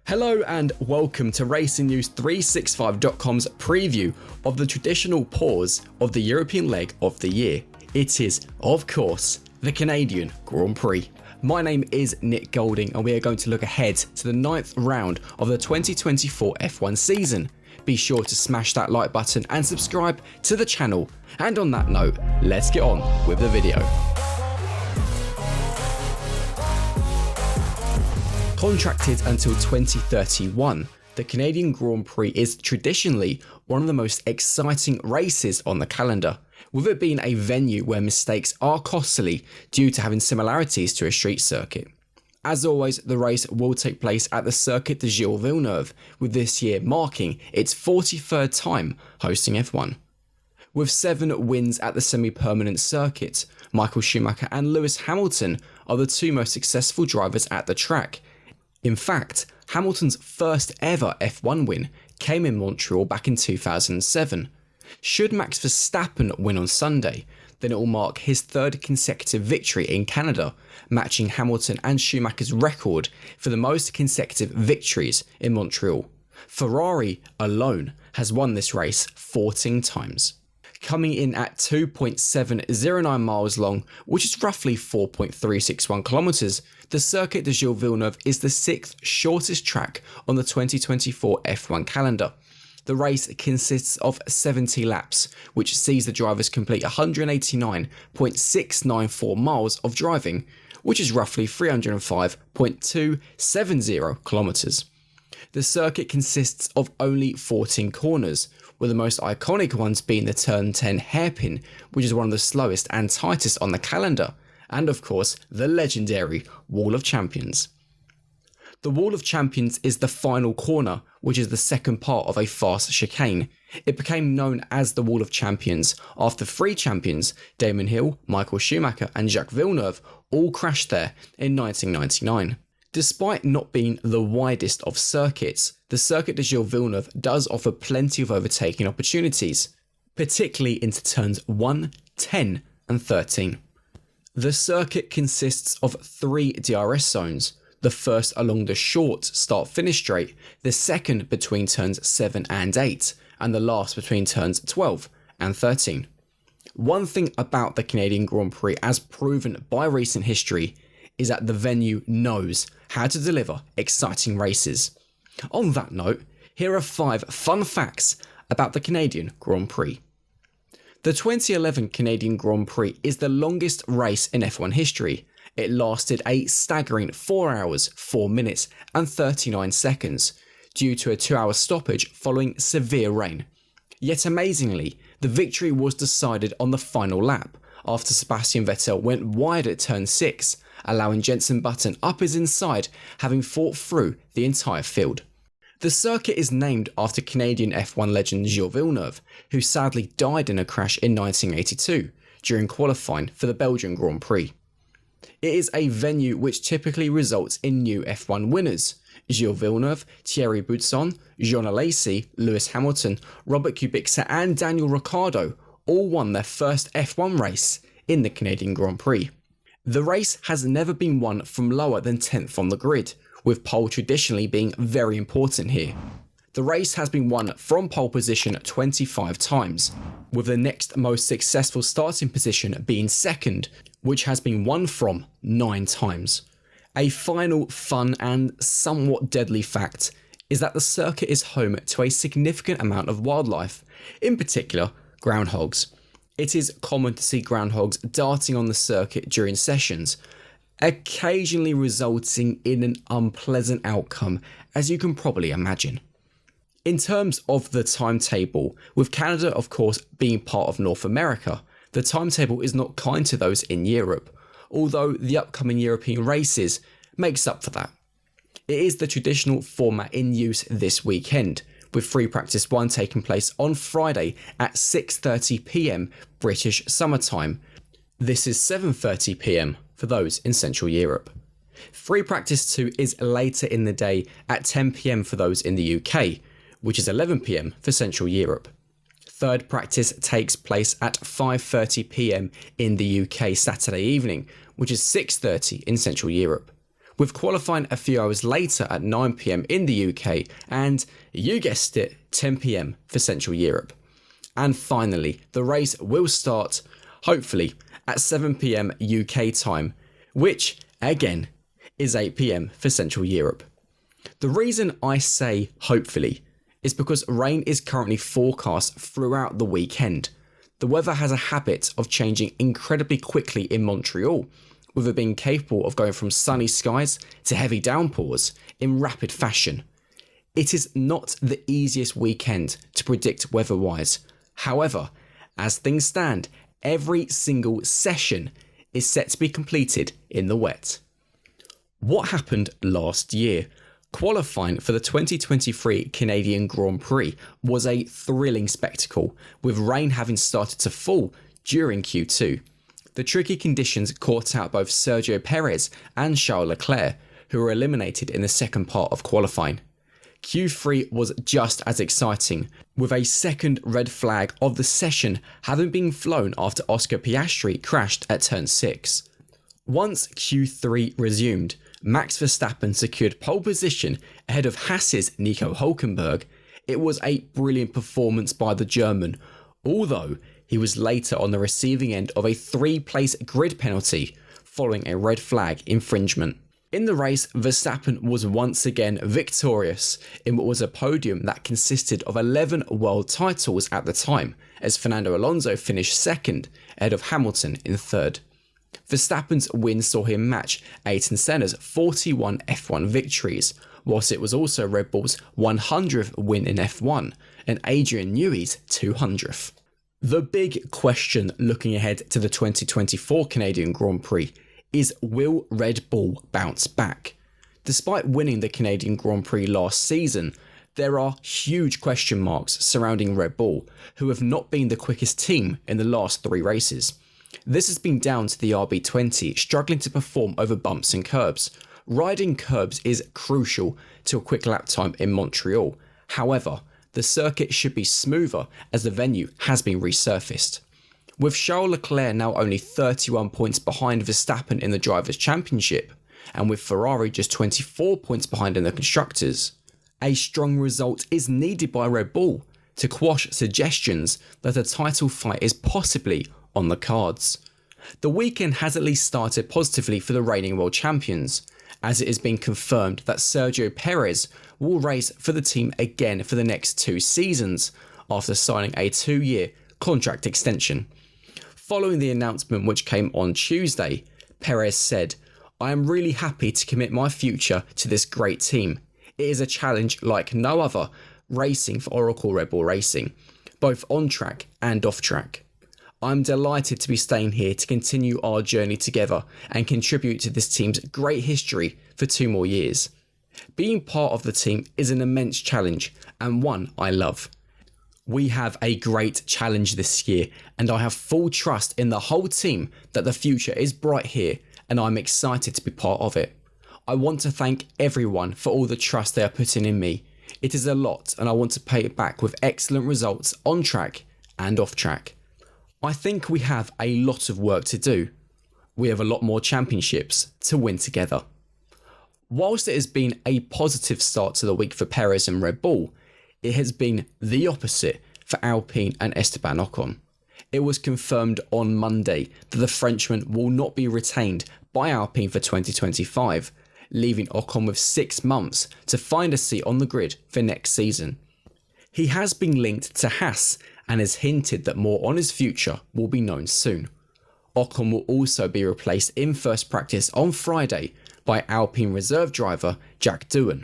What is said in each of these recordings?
Hello and welcome to RacingNews365.com's preview of the traditional pause of the European leg of the year. It is, of course, the Canadian Grand Prix. My name is Nick Golding and we are going to look ahead to the 9th round of the 2024 F1 season. Be sure to smash that like button and subscribe to the channel. And on that note, let's get on with the video. Contracted until 2031, the Canadian Grand Prix is traditionally one of the most exciting races on the calendar, with it being a venue where mistakes are costly due to having similarities to a street circuit. As always, the race will take place at the Circuit de Gilles Villeneuve, with this year marking its 43rd time hosting F1. With 7 wins at the semi-permanent circuit, Michael Schumacher and Lewis Hamilton are the two most successful drivers at the track. In fact, Hamilton's first ever F1 win came in Montreal back in 2007. Should Max Verstappen win on Sunday, then it will mark his 3rd consecutive victory in Canada, matching Hamilton and Schumacher's record for the most consecutive victories in Montreal. Ferrari alone has won this race 14 times. Coming in at 2.709 miles long, which is roughly 4.361 kilometers, the Circuit de Gilles Villeneuve is the 6th shortest track on the 2024 F1 calendar. The race consists of 70 laps, which sees the drivers complete 189.694 miles of driving, which is roughly 305.270 kilometers. The circuit consists of only 14 corners, with the most iconic ones being the Turn 10 hairpin, which is one of the slowest and tightest on the calendar, and of course the legendary Wall of Champions. The Wall of Champions is the final corner, which is the second part of a fast chicane. It became known as the Wall of Champions after 3 champions, Damon Hill, Michael Schumacher and Jacques Villeneuve, all crashed there in 1999. Despite not being the widest of circuits, the Circuit de Gilles Villeneuve does offer plenty of overtaking opportunities, particularly into turns 1, 10 and 13. The circuit consists of 3 DRS zones, the first along the short start-finish straight, the second between turns 7 and 8, and the last between turns 12 and 13. One thing about the Canadian Grand Prix, as proven by recent history, is that the venue knows how to deliver exciting races. On that note, here are 5 fun facts about the Canadian Grand Prix. The 2011 Canadian Grand Prix is the longest race in F1 history. It lasted a staggering 4 hours, 4 minutes and 39 seconds due to a 2-hour stoppage following severe rain. Yet amazingly, the victory was decided on the final lap after Sebastian Vettel went wide at turn 6, allowing Jenson Button up his inside, having fought through the entire field. The circuit is named after Canadian F1 legend Gilles Villeneuve, who sadly died in a crash in 1982 during qualifying for the Belgian Grand Prix. It is a venue which typically results in new F1 winners. Gilles Villeneuve, Thierry Boutsen, Jean Alesi, Lewis Hamilton, Robert Kubica and Daniel Ricciardo all won their first F1 race in the Canadian Grand Prix. The race has never been won from lower than 10th on the grid, with pole traditionally being very important here. The race has been won from pole position 25 times, with the next most successful starting position being 2nd, which has been won from 9 times. A final fun and somewhat deadly fact is that the circuit is home to a significant amount of wildlife, in particular groundhogs. It is common to see groundhogs darting on the circuit during sessions, occasionally resulting in an unpleasant outcome, as you can probably imagine. In terms of the timetable, with Canada of course being part of North America, the timetable is not kind to those in Europe, although the upcoming European races makes up for that. It is the traditional format in use this weekend, with free practice 1 taking place on Friday at 6:30 PM British Summer Time. This is 7:30 PM for those in Central Europe. Free practice 2 is later in the day at 10 PM for those in the UK, which is 11 PM for Central Europe. Third practice takes place at 5:30 PM in the UK Saturday evening, which is 6:30 in Central Europe. with qualifying a few hours later at 9 PM in the UK and, you guessed it, 10 PM for Central Europe. And finally, the race will start, hopefully, at 7 PM UK time, which, again, is 8 PM for Central Europe. The reason I say hopefully is because rain is currently forecast throughout the weekend. The weather has a habit of changing incredibly quickly in Montreal, with it being capable of going from sunny skies to heavy downpours in rapid fashion. It is not the easiest weekend to predict weather-wise. However, as things stand, every single session is set to be completed in the wet. What happened last year? Qualifying for the 2023 Canadian Grand Prix was a thrilling spectacle, with rain having started to fall during Q2. The tricky conditions caught out both Sergio Perez and Charles Leclerc, who were eliminated in the second part of qualifying. Q3 was just as exciting, with a second red flag of the session having been flown after Oscar Piastri crashed at turn 6. Once Q3 resumed, Max Verstappen secured pole position ahead of Haas's Nico Hülkenberg. It was a brilliant performance by the German, although he was later on the receiving end of a 3-place grid penalty following a red flag infringement. In the race, Verstappen was once again victorious in what was a podium that consisted of 11 world titles at the time, as Fernando Alonso finished second ahead of Hamilton in third. Verstappen's win saw him match Ayrton Senna's 41 F1 victories, whilst it was also Red Bull's 100th win in F1 and Adrian Newey's 200th. The big question looking ahead to the 2024 Canadian Grand Prix is, will Red Bull bounce back? Despite winning the Canadian Grand Prix last season, there are huge question marks surrounding Red Bull, who have not been the quickest team in the last 3 races. This has been down to the RB20 struggling to perform over bumps and curbs. Riding curbs is crucial to a quick lap time in Montreal. However, the circuit should be smoother as the venue has been resurfaced. With Charles Leclerc now only 31 points behind Verstappen in the Drivers' Championship, and with Ferrari just 24 points behind in the Constructors, a strong result is needed by Red Bull to quash suggestions that a title fight is possibly on the cards. The weekend has at least started positively for the reigning world champions, as it has been confirmed that Sergio Perez will race for the team again for the next 2 seasons after signing a 2-year contract extension. Following the announcement, which came on Tuesday, Perez said, "I am really happy to commit my future to this great team. It is a challenge like no other racing for Oracle Red Bull Racing, both on track and off track. I'm delighted to be staying here to continue our journey together and contribute to this team's great history for 2 more years. Being part of the team is an immense challenge and one I love. We have a great challenge this year, and I have full trust in the whole team that the future is bright here, and I'm excited to be part of it. I want to thank everyone for all the trust they are putting in me. It is a lot, and I want to pay it back with excellent results on track and off track. I think we have a lot of work to do. We have a lot more championships to win together." Whilst it has been a positive start to the week for Perez and Red Bull, it has been the opposite for Alpine and Esteban Ocon. It was confirmed on Monday that the Frenchman will not be retained by Alpine for 2025, leaving Ocon with 6 months to find a seat on the grid for next season. He has been linked to Haas and has hinted that more on his future will be known soon. Ocon will also be replaced in first practice on Friday by Alpine reserve driver Jack Doohan.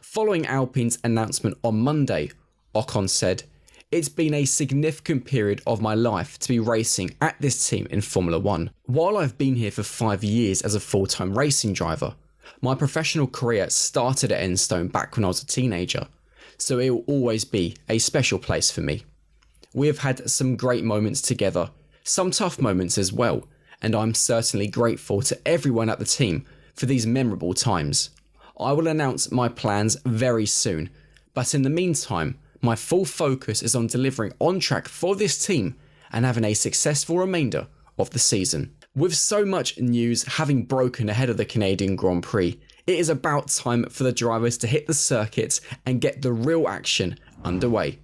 Following Alpine's announcement on Monday, Ocon said, "It's been a significant period of my life to be racing at this team in Formula 1. While I've been here for 5 years as a full-time racing driver, my professional career started at Enstone back when I was a teenager, so it will always be a special place for me. We have had some great moments together, some tough moments as well, and I'm certainly grateful to everyone at the team for these memorable times. I will announce my plans very soon, but in the meantime, my full focus is on delivering on track for this team and having a successful remainder of the season." With so much news having broken ahead of the Canadian Grand Prix, it is about time for the drivers to hit the circuit and get the real action underway.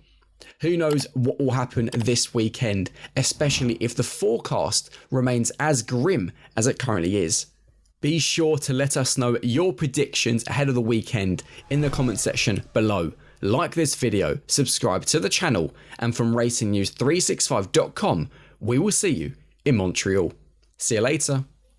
Who knows what will happen this weekend, especially if the forecast remains as grim as it currently is. Be sure to let us know your predictions ahead of the weekend in the comment section below. Like this video, subscribe to the channel, and from RacingNews365.com, we will see you in Montreal. See you later.